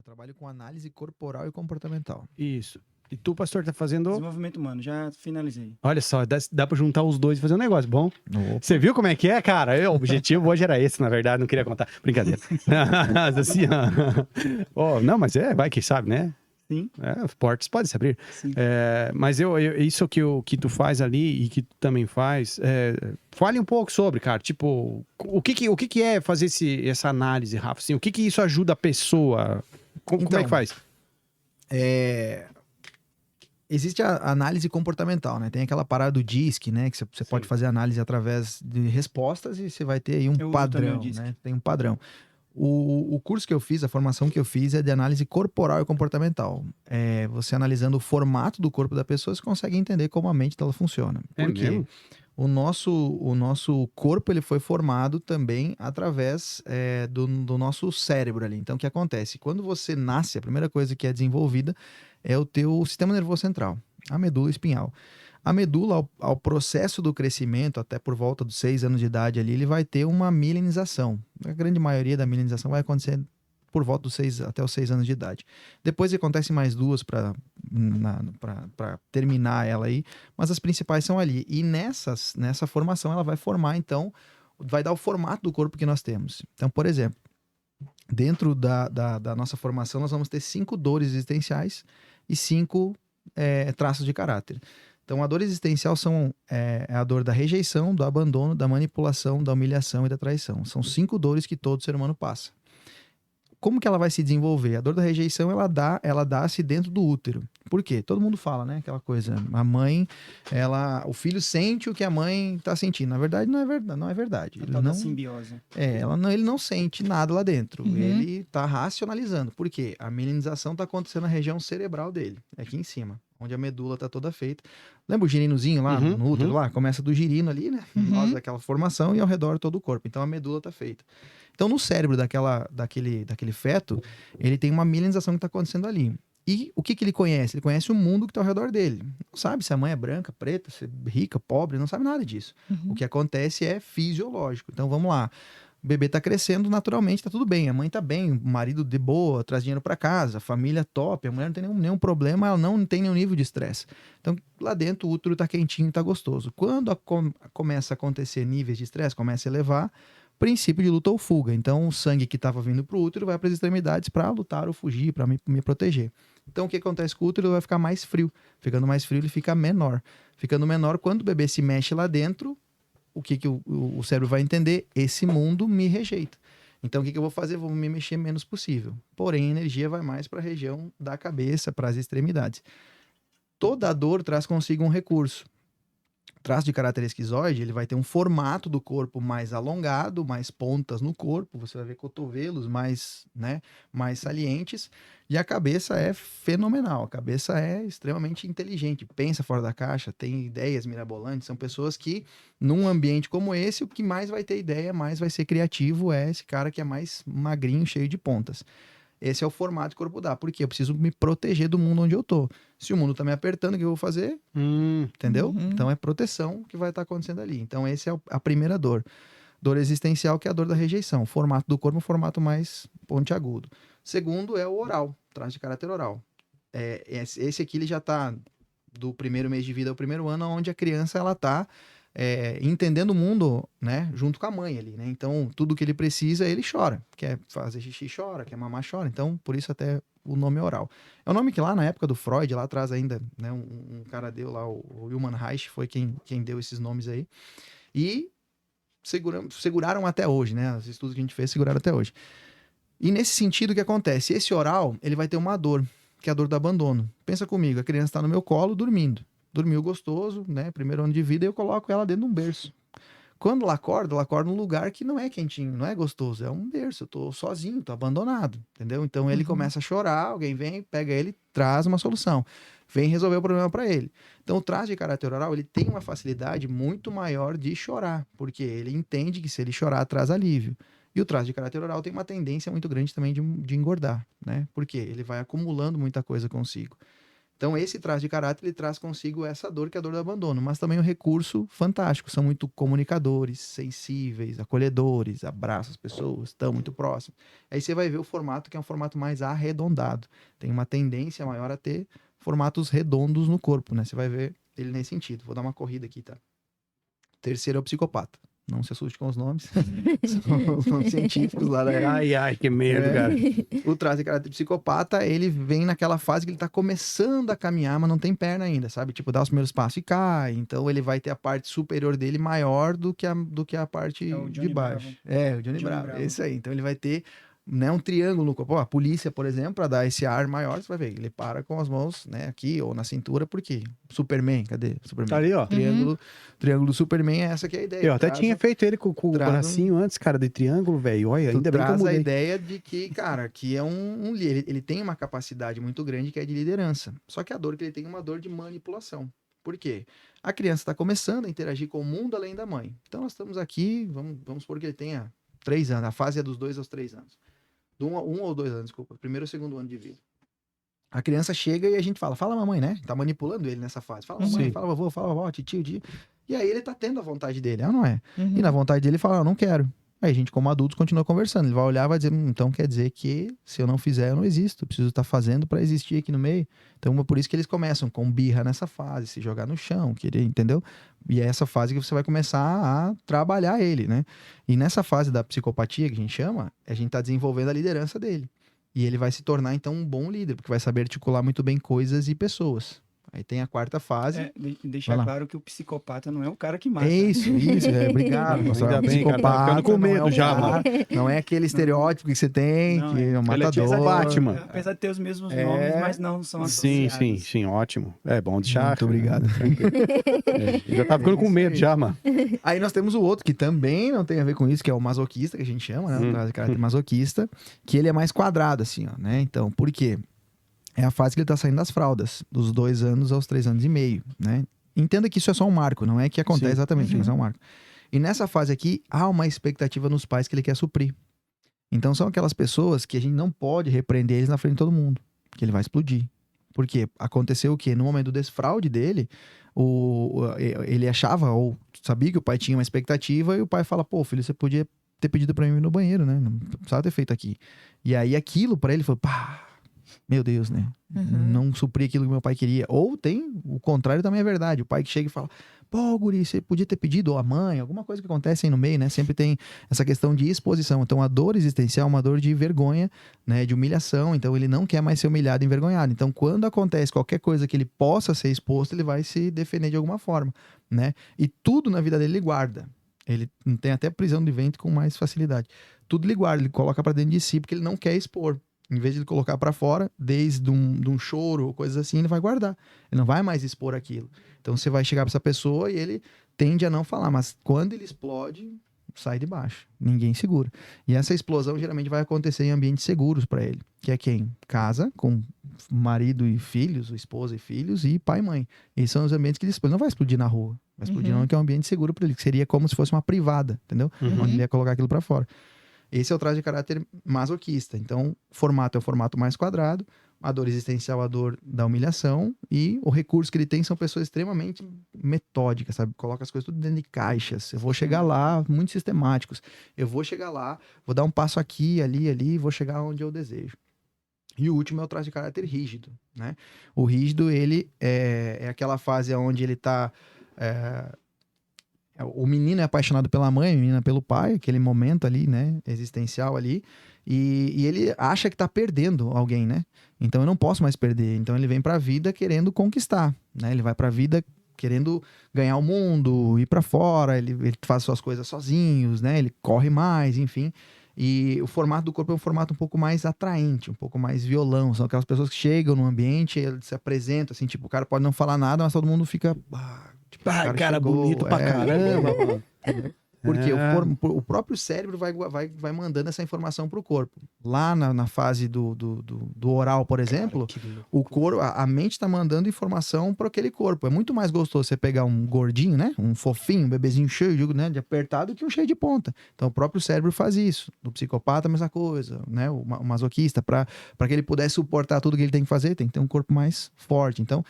trabalho com análise corporal e comportamental. Isso. E tu, pastor, tá fazendo... Desenvolvimento humano, já finalizei. Olha só, dá pra juntar os dois e fazer um negócio bom. Opa. Você viu como é que é, cara? O objetivo hoje era esse, na verdade, não queria contar. Brincadeira. Mas assim, ó. Não, mas vai que sabe, né? Sim. As portas podem se abrir. Sim. Mas isso que tu faz ali e que tu também faz, fale um pouco sobre, cara. Tipo, o que é fazer essa análise, Rafa? Assim, o que isso ajuda a pessoa? Como é que faz? Existe a análise comportamental, né? Tem aquela parada do DISC, né? Que você pode fazer análise através de respostas e você vai ter aí um padrão, né? Tem um padrão. O curso que eu fiz, a formação que eu fiz é de análise corporal e comportamental. Você analisando o formato do corpo da pessoa, você consegue entender como a mente dela funciona. Por quê? Mesmo? O nosso corpo ele foi formado também através do nosso cérebro ali. Então, o que acontece? Quando você nasce, a primeira coisa que é desenvolvida é o teu sistema nervoso central, a medula espinhal. A medula, ao processo do crescimento, até por volta dos 6 anos de idade ali, ele vai ter uma milenização. A grande maioria da milenização vai acontecer por volta dos 6 até os 6 anos de idade. Depois acontece mais duas para terminar ela aí, mas as principais são ali. E nessa formação ela vai formar, então, vai dar o formato do corpo que nós temos. Então, por exemplo, dentro da nossa formação nós vamos ter 5 dores existenciais e 5 traços de caráter. Então, a dor existencial é a dor da rejeição, do abandono, da manipulação, da humilhação e da traição. São 5 dores que todo ser humano passa. Como que ela vai se desenvolver? A dor da rejeição, ela dá-se dentro do útero. Por quê? Todo mundo fala, né? Aquela coisa, a mãe, o filho sente o que a mãe está sentindo. Na verdade, não é verdade. A tal da simbiose. Ele não sente nada lá dentro. Uhum. Ele está racionalizando. Por quê? A milenização está acontecendo na região cerebral dele, aqui em cima, onde a medula está toda feita. Lembra o girinozinho lá, no útero lá? Começa do girino ali, né? Nós daquela formação e ao redor todo o corpo. Então, a medula está feita. Então, no cérebro daquele feto, ele tem uma milenização que está acontecendo ali. E o que ele conhece? Ele conhece o mundo que está ao redor dele. Não sabe se a mãe é branca, preta, se é rica, pobre, não sabe nada disso. O que acontece é fisiológico. Então, vamos lá. O bebê está crescendo naturalmente, está tudo bem. A mãe está bem, o marido de boa, traz dinheiro para casa, a família top, a mulher não tem nenhum problema, ela não tem nenhum nível de estresse. Então, lá dentro, o útero está quentinho, está gostoso. Quando começa a acontecer níveis de estresse, começa a elevar, princípio de luta ou fuga. Então, o sangue que estava vindo para o útero vai para as extremidades para lutar ou fugir, para me proteger. Então, o que acontece com o útero? Ele vai ficar mais frio. Ficando mais frio, ele fica menor. Ficando menor, quando o bebê se mexe lá dentro, o que o cérebro vai entender? Esse mundo me rejeita. Então, o que eu vou fazer? Vou me mexer menos possível. Porém, a energia vai mais para a região da cabeça, para as extremidades. Toda dor traz consigo um recurso. Traço de caráter esquizoide, ele vai ter um formato do corpo mais alongado, mais pontas no corpo, você vai ver cotovelos mais salientes, e a cabeça é fenomenal, a cabeça é extremamente inteligente, pensa fora da caixa, tem ideias mirabolantes, são pessoas que, num ambiente como esse, o que mais vai ter ideia, mais vai ser criativo, é esse cara que é mais magrinho, cheio de pontas. Esse é o formato que o corpo dá. Porque eu preciso me proteger do mundo onde eu tô. Se o mundo tá me apertando, o que eu vou fazer? Entendeu? Então é proteção que vai estar acontecendo ali. Então essa é a primeira dor. Dor existencial, que é a dor da rejeição. O formato do corpo é um formato mais pontiagudo. Segundo é o oral, traço de caráter oral. Esse aqui ele já tá do primeiro mês de vida ao primeiro ano, onde a criança ela tá entendendo o mundo, né, junto com a mãe ali, né? Então, tudo que ele precisa, ele chora. Quer fazer xixi, chora. Quer mamar, chora. Então, por isso até o nome oral. É um nome que lá na época do Freud, lá atrás ainda, né, um cara deu lá, o Wilhelm Reich, foi quem deu esses nomes aí. E seguraram até hoje, né? Os estudos que a gente fez seguraram até hoje. E nesse sentido, o que acontece? Esse oral, ele vai ter uma dor, que é a dor do abandono. Pensa comigo, a criança está no meu colo, dormindo. Dormiu gostoso, né? Primeiro ano de vida, eu coloco ela dentro de um berço. Quando ela acorda num lugar que não é quentinho, não é gostoso, é um berço. Eu tô sozinho, tô abandonado, entendeu? Então ele começa a chorar, alguém vem, pega ele, traz uma solução. Vem resolver o problema para ele. Então o traço de caráter oral, ele tem uma facilidade muito maior de chorar, porque ele entende que se ele chorar, traz alívio. E o traço de caráter oral tem uma tendência muito grande também de engordar, né? Porque ele vai acumulando muita coisa consigo. Então, esse traço de caráter, ele traz consigo essa dor, que é a dor do abandono, mas também um recurso fantástico. São muito comunicadores, sensíveis, acolhedores, abraçam as pessoas, estão muito próximos. Aí você vai ver o formato, que é um formato mais arredondado. Tem uma tendência maior a ter formatos redondos no corpo, né? Você vai ver ele nesse sentido. Vou dar uma corrida aqui, tá? Terceiro é o psicopata. Não se assuste com os nomes. São os nomes científicos lá da... Ai, que medo, cara. O traço de caráter psicopata, ele vem naquela fase que ele tá começando a caminhar, mas não tem perna ainda, sabe? Tipo, dá os primeiros passos e cai. Então, ele vai ter a parte superior dele maior do que a parte É o de Johnny baixo. Bravo. É, o Johnny Bravo. É isso aí. Então, ele vai ter, né, um triângulo no corpo. Ó, a polícia, por exemplo, para dar esse ar maior, você vai ver, ele para com as mãos, né, aqui ou na cintura, porque Superman, cadê? Superman. Tá ali, ó. Triângulo do Superman, é essa que é a ideia. Eu até tinha feito ele com o bracinho antes, cara, de triângulo, velho. Olha, Tu ainda bem que eu traz a mudei. ideia de que, cara, que é ele tem uma capacidade muito grande que é de liderança. Só que a dor que ele tem é uma dor de manipulação. Por quê? A criança está começando a interagir com o mundo além da mãe. Então nós estamos aqui, vamos supor que ele tenha 3 anos, a fase é dos 2 aos 3 anos. Do 1 ou 2 anos, desculpa, primeiro ou segundo ano de vida. A criança chega e a gente fala mamãe, né? Tá manipulando ele nessa fase. Fala mamãe, fala vovô, fala vovó, tio. E aí ele tá tendo a vontade dele, não é? E na vontade dele ele fala, não quero. Aí a gente, como adultos, continua conversando. Ele vai olhar e vai dizer, então quer dizer que se eu não fizer, eu não existo. Eu preciso estar fazendo para existir aqui no meio. Então é por isso que eles começam com birra nessa fase, se jogar no chão, querer, entendeu? E é essa fase que você vai começar a trabalhar ele, né? E nessa fase da psicopatia, que a gente chama, a gente tá desenvolvendo a liderança dele. E ele vai se tornar, então, um bom líder, porque vai saber articular muito bem coisas e pessoas. Aí tem a quarta fase. Deixar claro que o psicopata não é o cara que mata. É isso. Obrigado. Ainda bem, psicopata, cara, tá ficando com medo já, mano. Não é aquele estereótipo que você tem, Não, que é um Ele é tipo matador. Batman. Apesar de ter os mesmos nomes, mas não são Sim, associados. ótimo. É bom deixar. Muito obrigado. Eu já tava ficando com medo já, mano. Aí nós temos o outro, que também não tem a ver com isso, que é o masoquista, que a gente chama, né? O caráter masoquista, que ele é mais quadrado, assim, ó, né? Então, por quê? É a fase que ele tá saindo das fraldas, dos 2 anos aos 3 anos e meio, né? Entenda que isso é só um marco, não é que acontece exatamente, mas é um marco. E nessa fase aqui, há uma expectativa nos pais que ele quer suprir. Então são aquelas pessoas que a gente não pode repreender eles na frente de todo mundo, que ele vai explodir. Por quê? Aconteceu o quê? No momento do desfraude dele, ele achava ou sabia que o pai tinha uma expectativa e o pai fala, pô, filho, você podia ter pedido pra mim ir no banheiro, né? Não precisava ter feito aqui. E aí aquilo pra ele foi, pá, meu Deus, né? Não supri aquilo que meu pai queria. Ou tem o contrário, também é verdade. O pai que chega e fala, pô, guri, você podia ter pedido, ou a mãe, alguma coisa que acontece aí no meio, né? Sempre tem essa questão de exposição. Então, a dor existencial é uma dor de vergonha, né? De humilhação. Então, ele não quer mais ser humilhado e envergonhado. Então, quando acontece qualquer coisa que ele possa ser exposto, ele vai se defender de alguma forma, né? E tudo na vida dele ele guarda. Ele tem até prisão de ventre com mais facilidade. Tudo ele guarda, ele coloca pra dentro de si, porque ele não quer expor. Em vez de ele colocar pra fora, desde um choro ou coisas assim, ele vai guardar. Ele não vai mais expor aquilo. Então você vai chegar pra essa pessoa e ele tende a não falar, mas quando ele explode, sai de baixo. Ninguém segura. E essa explosão geralmente vai acontecer em ambientes seguros pra ele. Que é quem? Casa, com marido e filhos, esposa e filhos, e pai e mãe. Esses são os ambientes que ele explode. Não vai explodir na rua. Vai explodir não, que é um ambiente seguro pra ele. Que seria como se fosse uma privada, entendeu? Onde ele ia colocar aquilo pra fora. Esse é o traço de caráter masoquista. Então, o formato é o formato mais quadrado, a dor existencial, a dor da humilhação, e o recurso que ele tem são pessoas extremamente metódicas, sabe? Coloca as coisas tudo dentro de caixas. Eu vou chegar lá, muito sistemáticos. Eu vou chegar lá, vou dar um passo aqui, ali, e vou chegar onde eu desejo. E o último é o traço de caráter rígido, né? O rígido, ele é aquela fase onde ele tá... O menino é apaixonado pela mãe, a menina pelo pai, aquele momento ali, né, existencial ali, e ele acha que tá perdendo alguém, né? Então eu não posso mais perder. Então ele vem pra vida querendo conquistar, né? Ele vai pra vida querendo ganhar o mundo, ir pra fora, ele faz suas coisas sozinhos, né? Ele corre mais, enfim. E o formato do corpo é um formato um pouco mais atraente, um pouco mais violão. São aquelas pessoas que chegam no ambiente, eles se apresentam, assim, tipo, o cara pode não falar nada, mas todo mundo fica... Cara bonito pra caramba, mano. Porque o próprio cérebro vai mandando essa informação para o corpo. Lá na fase do oral, por exemplo, o corpo, a mente está mandando informação para aquele corpo. É muito mais gostoso você pegar um gordinho, né? Um fofinho, um bebezinho cheio, né? De apertado que um cheio de ponta. Então o próprio cérebro faz isso. Do psicopata, a mesma coisa, né? O masoquista, para que ele pudesse suportar tudo que ele tem que fazer, tem que ter um corpo mais forte. Então,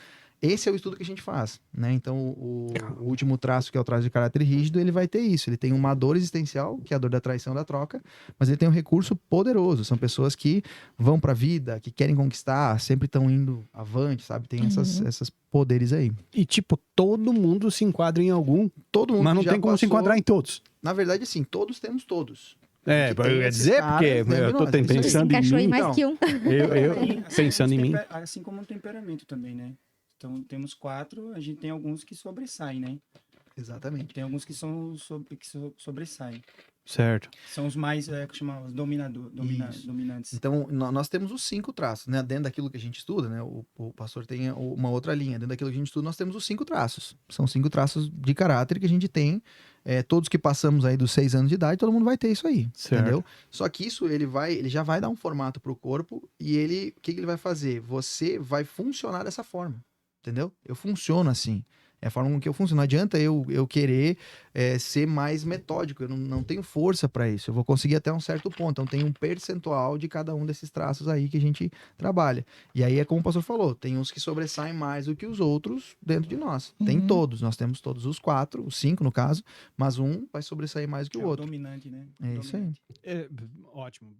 esse é o estudo que a gente faz, né? Então, o último traço, que é o traço de caráter rígido, ele vai ter isso. Ele tem uma dor existencial, que é a dor da traição, da troca, mas ele tem um recurso poderoso. São pessoas que vão pra vida, que querem conquistar, sempre estão indo avante, sabe? Tem esses poderes aí. E, tipo, todo mundo se enquadra em algum, todo mundo mas não tem como se enquadrar em todos. Na verdade, assim, todos temos todos. Eu ia dizer, porque eu tô pensando em mim. Mais que um. Eu pensando em mim. Assim como um temperamento também, né? Então, temos 4, a gente tem alguns que sobressaem, né? Exatamente. Tem alguns que sobressaem. Certo. São os mais, que chamam os dominantes. Então, nós temos os 5 traços, né? Dentro daquilo que a gente estuda, né? O pastor tem uma outra linha. Dentro daquilo que a gente estuda, nós temos os 5 traços. São 5 traços de caráter que a gente tem. Todos que passamos aí dos 6 anos de idade, todo mundo vai ter isso aí, certo. Entendeu? Só que isso, ele já vai dar um formato pro corpo e o que ele vai fazer? Você vai funcionar dessa forma, entendeu? Eu funciono assim. É a forma com que eu funciono. Não adianta eu querer ser mais metódico. Eu não tenho força para isso. Eu vou conseguir até um certo ponto. Então, tem um percentual de cada um desses traços aí que a gente trabalha. E aí é como o pastor falou: tem uns que sobressaem mais do que os outros dentro de nós. Tem todos. Nós temos todos os 4, os 5 no caso, mas um vai sobressair mais do que o outro. É o dominante, né? É isso aí. Ótimo.